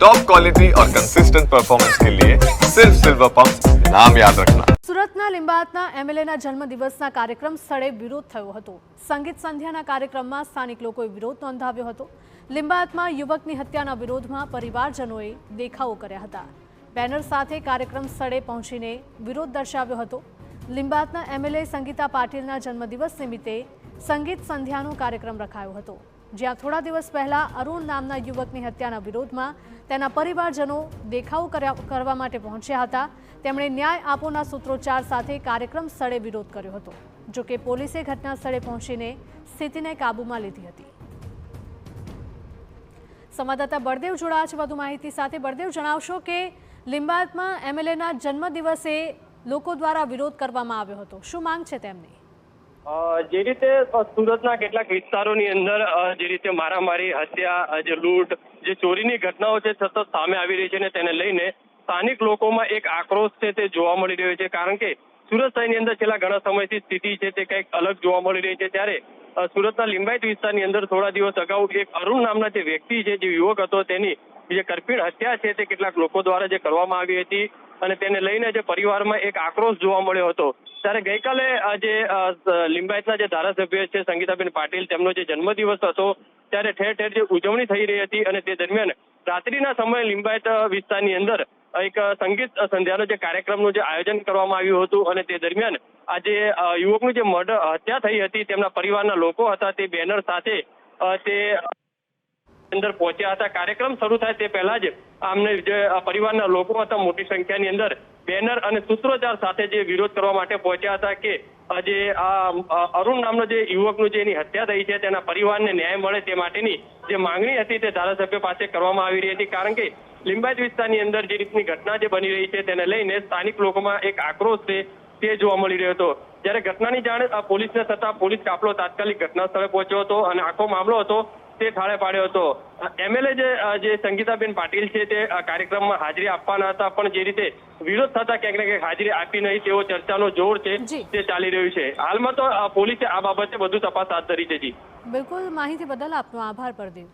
Top quality और consistent performance के लिए सिर्फ सिल्वर पंप नाम याद रखना। સુરતના લિંબાયતના એમએલએના જન્મદિવસના કાર્યક્રમ સ્થળે વિરોધ થયો હતો। સંગીત સંધ્યાના કાર્યક્રમમાં સ્થાનિક લોકોએ વિરોધ નોંધાવ્યો હતો। લિંબાયતમાં યુવકની હત્યાના વિરોધમાં પરિવારજનોએ દેખાવો કર્યા હતા। બેનર સાથે કાર્યક્રમ સ્થળે પહોંચીને વિરોધ દર્શાવ્યો હતો। લિંબાયતના એમએલએ સંગીતા પાટીલના જન્મદિવસ નિમિત્તે સંગીત સંધ્યાનો કાર્યક્રમ રખાયો હતો, જ્યાં થોડા દિવસ પહેલા અરુણ નામના યુવકની હત્યાના વિરોધમાં તેના પરિવારજનો દેખાવો કરવા માટે પહોંચ્યા હતા। તેમણે ન્યાય આપોના સૂત્રોચ્ચાર સાથે કાર્યક્રમ સ્થળે વિરોધ કર્યો હતો। જો કે પોલીસે ઘટના સ્થળે પહોંચીને સ્થિતિને કાબૂમાં લીધી હતી। સંવાદદાતા બળદેવ જોડાયા છે વધુ માહિતી સાથે। બળદેવ, જણાવશો કે લિંબાયતમાં એમએલએના જન્મદિવસે લોકો દ્વારા વિરોધ કરવામાં આવ્યો હતો, શું માંગ છે તેમની? જે રીતે સુરતના કેટલાક વિસ્તારોની અંદર જે રીતે મારામારી, હત્યા, જે લૂંટ, જે ચોરીની ઘટનાઓ છે સતત સામે આવી રહી છે ને તેને લઈને સ્થાનિક લોકોમાં એક આક્રોશ છે તે જોવા મળી રહ્યો છે। કારણ કે સુરત શહેરની અંદર છેલ્લા ઘણા સમયથી સ્થિતિ છે તે કંઈક અલગ જોવા મળી રહી છે। ત્યારે સુરતના લિંબાયત વિસ્તારની અંદર થોડા દિવસ અગાઉ એક અરુણ નામના જે વ્યક્તિ છે, જે યુવક હતો, તેની જે કરપીણ હત્યા છે તે કેટલાક લોકો દ્વારા જે કરવામાં આવી હતી અને તેને લઈને જે પરિવારમાં એક આક્રોશ જોવા મળ્યો હતો। ત્યારે ગઈકાલે આજે લિંબાયતના જે ધારાસભ્ય છે સંગીતાબેન પાટીલ, તેમનો જે જન્મદિવસ હતો ત્યારે ઠેર ઠેર જે ઉજવણી થઈ રહી હતી અને તે દરમિયાન રાત્રિના સમયે લિંબાયત વિસ્તારની અંદર એક સંગીત સંધ્યાનો જે કાર્યક્રમનું જે આયોજન કરવામાં આવ્યું હતું અને તે દરમિયાન આજે યુવકનું જે હત્યા થઈ હતી તેમના પરિવારના લોકો હતા તે બેનર સાથે તે અંદર પહોંચ્યા હતા। કાર્યક્રમ શરૂ થાય તે પહેલા જ આમને જે પરિવારના લોકો હતા મોટી સંખ્યાની અંદર બેનર અને સૂત્રોચ્ચાર સાથે જે વિરોધ કરવા માટે પહોંચ્યા હતા કે જે અરુણ નામનો જે યુવકનું જે એની હત્યા થઈ છે તેના પરિવારને ન્યાય મળે તે માટેની જે માંગણી હતી તે ધારાસભ્ય પાસે કરવામાં આવી રહી હતી। કારણ કે લિંબાયત વિસ્તારની અંદર જે રીતની ઘટના જે બની રહી છે તેને લઈને સ્થાનિક લોકોમાં એક આક્રોશ છે તે જોવા મળી રહ્યો હતો। જ્યારે ઘટનાની જાણ પોલીસને થતાં પોલીસ કાફલો તાત્કાલિક ઘટના સ્થળે પહોંચ્યો હતો અને આખો મામલો હતો તે થાળે પાડ્યો હતો। એમએલએ જે સંગીતાબેન પાટીલ છે તે કાર્યક્રમમાં હાજરી આપવાના હતા, પણ જે રીતે વિરોધ થતા ક્યાંક ને ક્યાંક હાજરી આપી નહીં તેવો ચર્ચાનો જોર છે તે ચાલી રહ્યું છે। હાલમાં તો પોલીસે આ બાબતે વધુ તપાસ હાથ ધરી છે। જી બિલકુલ, માહિતી બદલ આપનો આભાર બળદેવ।